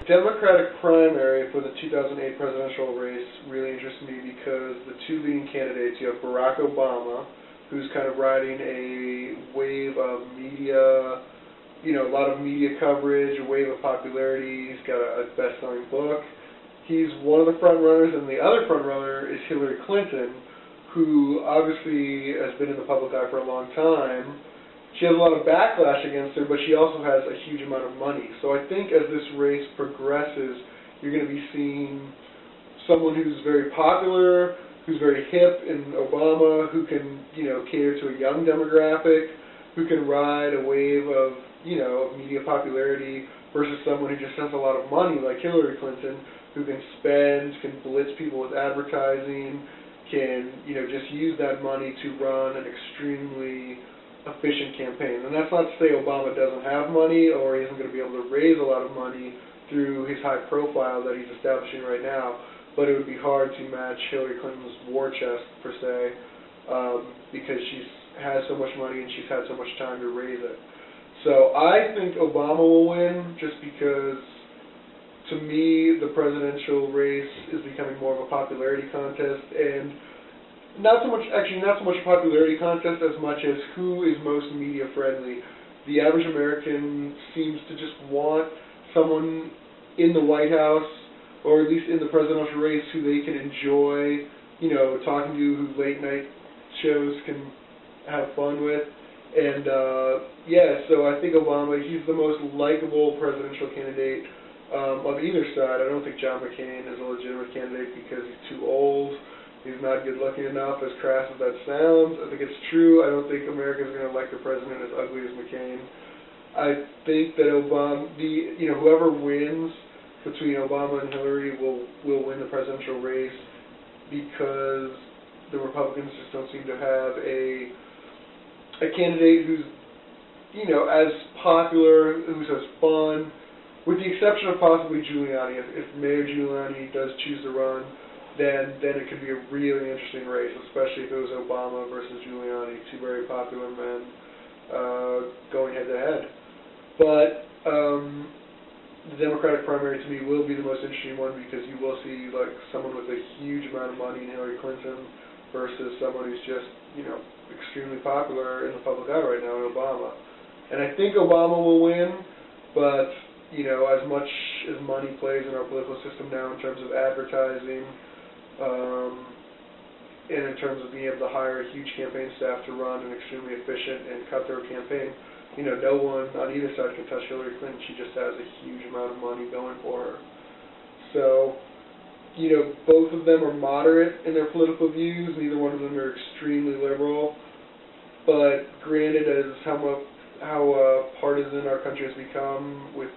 Democratic primary for the 2008 presidential race really interests me because the two leading candidates, you have Barack Obama, who's kind of riding a wave of media, a lot of media coverage, a wave of popularity. He's got a best-selling book. He's one of the front runners, and the other front runner is Hillary Clinton, who obviously has been in the public eye for a long time. She has a lot of backlash against her, but she also has a huge amount of money. So I think as this race progresses, you're going to be seeing someone who's very popular, who's very hip in Obama, who can, cater to a young demographic, who can ride a wave of, of media popularity, versus someone who just has a lot of money like Hillary Clinton, who can spend, can blitz people with advertising, can, just use that money to run an extremely efficient campaign. And that's not to say Obama doesn't have money or he isn't going to be able to raise a lot of money through his high profile that he's establishing right now, but it would be hard to match Hillary Clinton's war chest, per se, because she has so much money and she's had so much time to raise it. So I think Obama will win just because, to me, the presidential race is becoming more of a popularity contest, and not so much a popularity contest as much as who is most media friendly. The average American seems to just want someone in the White House, or at least in the presidential race, who they can enjoy, talking to, who late night shows can have fun with. And so I think Obama, he's the most likable presidential candidate of either side. I don't think John McCain is a legitimate candidate because he's too old. He's not good-looking enough, as crass as that sounds. I think it's true. I don't think America's going to elect a president as ugly as McCain. I think that whoever wins between Obama and Hillary will win the presidential race because the Republicans just don't seem to have a candidate who's, as popular, who's as fun, with the exception of possibly Giuliani. If Mayor Giuliani does choose to run, then it could be a really interesting race, especially if it was Obama versus Giuliani, two very popular men going head-to-head. But the Democratic primary, to me, will be the most interesting one because you will see someone with a huge amount of money in Hillary Clinton versus someone who's just, extremely popular in the public eye right now in Obama. And I think Obama will win, but, as much as money plays in our political system now in terms of advertising, and in terms of being able to hire a huge campaign staff to run an extremely efficient and cutthroat campaign, no one on either side can touch Hillary Clinton. She just has a huge amount of money going for her. So, both of them are moderate in their political views. Neither one of them are extremely liberal. But granted, as how partisan our country has become with,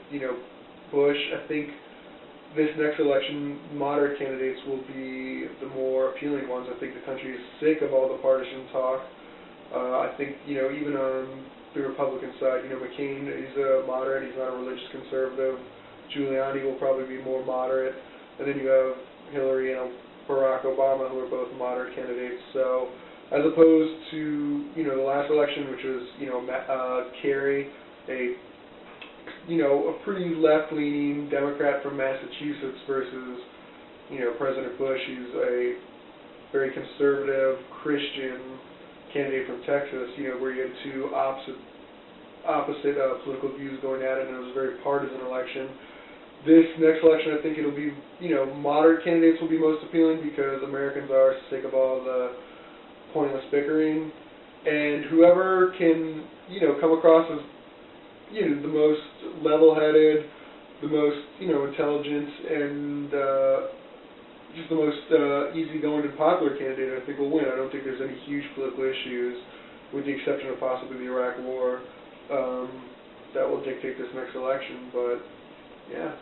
Bush, I think this next election, moderate candidates will be the more appealing ones. I think the country is sick of all the partisan talk. I think, even on the Republican side, McCain is a moderate, he's not a religious conservative. Giuliani will probably be more moderate. And then you have Hillary and Barack Obama, who are both moderate candidates. So, as opposed to, the last election, which was, Kerry, a pretty left-leaning Democrat from Massachusetts versus, President Bush, who's a very conservative Christian candidate from Texas, where you had two opposite political views going at it, and it was a very partisan election. This next election, I think it'll be, moderate candidates will be most appealing because Americans are sick of all the pointless bickering, and whoever can, come across as the most level-headed, the most, intelligent, and just the most easygoing and popular candidate, I think will win. I don't think there's any huge political issues, with the exception of possibly the Iraq War, that will dictate this next election. But, yeah.